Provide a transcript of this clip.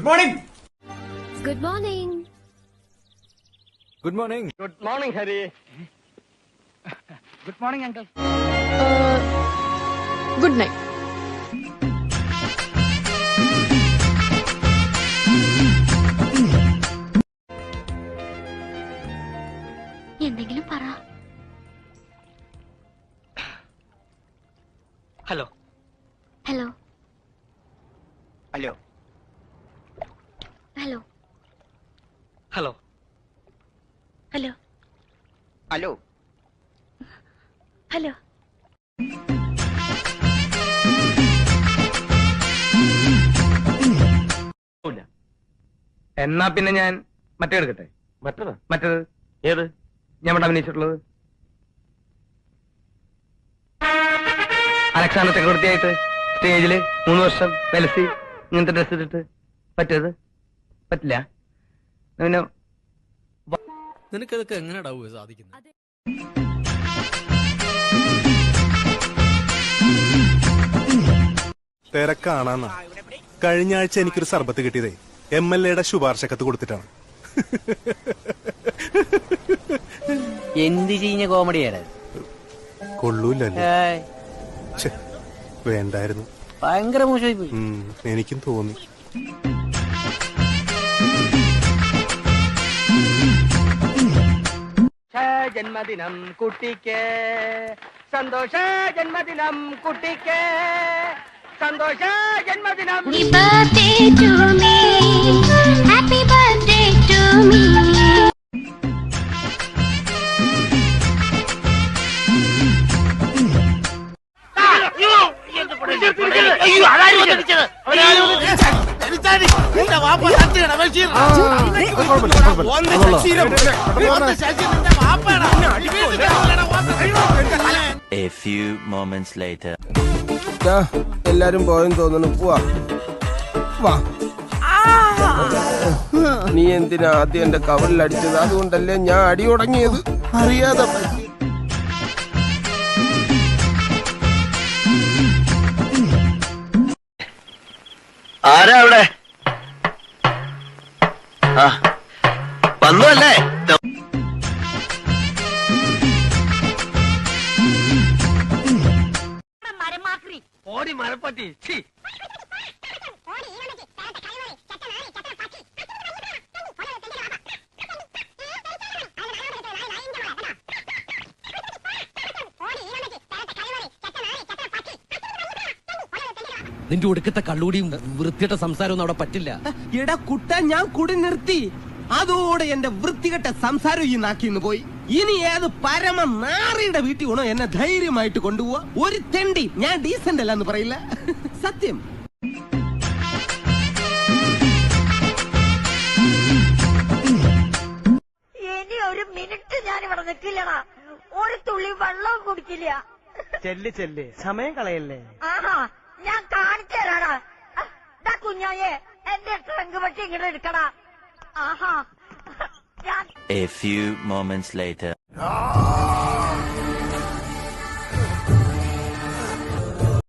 Morning. Good morning. Good morning. Good morning Hari. Good morning uncle. Good night. എന്തെങ്കിലും പറ. Hello hello hello hello hello hello hello hello. എന്നാ പിന്നെ ഞാൻ മറ്റേ എടുക്കട്ടെ. മറ്റേത് ഏത് ഞാൻ ഇവിടെ അഭിനയിച്ചിട്ടുള്ളത്? അലക്സാണ്ടർ ചക്രവർത്തിയായിട്ട് സ്റ്റേജില് 3 വർഷം വെലസി ഇങ്ങനത്തെ ഡ്രസ് ഇട്ടിട്ട് പറ്റത് പറ്റില്ല. പിന്നെ നിനക്കതൊക്കെ എങ്ങനെയാ സാധിക്കുന്നത്? തിരക്കാണെന്നാ. കഴിഞ്ഞ ആഴ്ച എനിക്കൊരു സർബത്ത് കിട്ടിയതേ MLA ശുപാർശക്കത്ത് കൊടുത്തിട്ടാണ്. എന്ത് ചെയ്യുന്ന കോമഡിയാണ്? കൊള്ളൂലല്ലേ? വേണ്ടായിരുന്നു. ഭയങ്കര മോശമായി പോയി. എനിക്കും തോന്നി. ജന്മദിനം കുട്ടിക്ക് സന്തോഷ ജന്മദിനം കുട്ടിക്ക് സന്തോഷ ജന്മദിനം. Happy birthday to me. A few moments later. എല്ലാരും പോയെന്ന് തോന്നുന്നു. പോവാ. വാ. നീ എന്തിനാ ആദ്യം എന്റെ കവളിൽ അടിച്ചത്? അതുകൊണ്ടല്ലേ ഞാൻ അടി തുടങ്ങിയത്. അറിയാതെ ആരാ അവിടെ? വന്നല്ലേ? ഓടി മരപ്പറ്റി. നിന്റെ ഒടുക്കത്തെ കള്ളൂടിയും വൃത്തിയുടെ സംസാരമൊന്നും അവിടെ പറ്റില്ല. എടാ കുട്ട, ഞാൻ കുടി നിർത്തി. അതോടെ എന്റെ വൃത്തികെട്ട സംസാരം ഈ നാക്കിന്ന് പോയി. ഇനി ഏത് പരമ നാറിയുടെ വീട്ടിൽ വേണോ എന്നെ ധൈര്യമായിട്ട് കൊണ്ടുപോവാ. ഒരു തെണ്ടി ഞാൻ ഡീസന്റ് അല്ല എന്ന് പറയില്ല. സത്യം. ഇനി ഒരു മിനിറ്റ് ഞാൻ ഇവിടെ നിൽക്കില്ലടാ. ഒരു തുള്ളി വെള്ളവും കുടിക്കില്ല. ചെല്ല് സമയം കളയല്ലേ. ആഹാ, ഞാൻ കാണിച്ചു തരാടാ. കുഞ്ഞായെ എന്റെ ട്രങ്ക് പറ്റി ഇങ്ങോട്ട് എടുക്കടാ. ആഹാ. A few moments later.